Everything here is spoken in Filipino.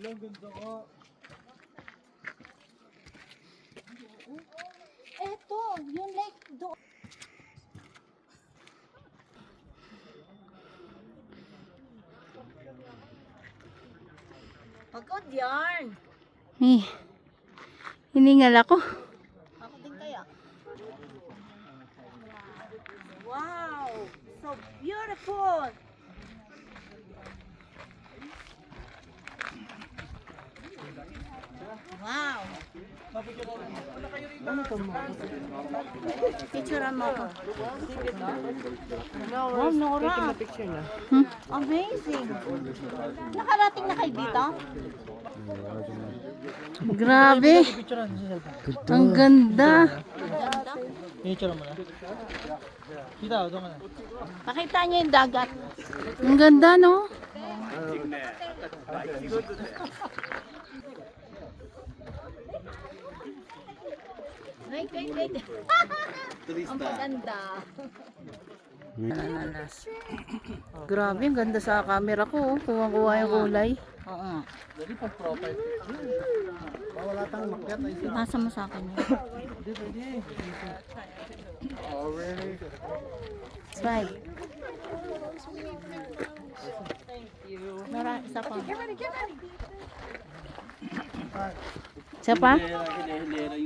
Alam, ganda ka. Eto, yung lake doon. Pagod yarn. Eh, hiningal ako. Ako din kaya. Wow! So beautiful! Wow! Picturean mo ako. Wow, Nora! Amazing! Nakarating na kayo dito? Grabe. Ang ganda. Ganda. Picture mo na. Kita, doon ka na. Pakita niyo yung dagat. Ang ganda, no? Wait. Ang maganda. Ananas. Grabe, ang ganda sa camera ko. Kuha-kuha yung kulay. Oo nga. Dali pag profile picture. Wala tang makyat ay isa. Ipasa mo sa akin. Hindi, pwede. Oh, really? Smile. Nora, isa pa. Siya pa? Hilera, hilera.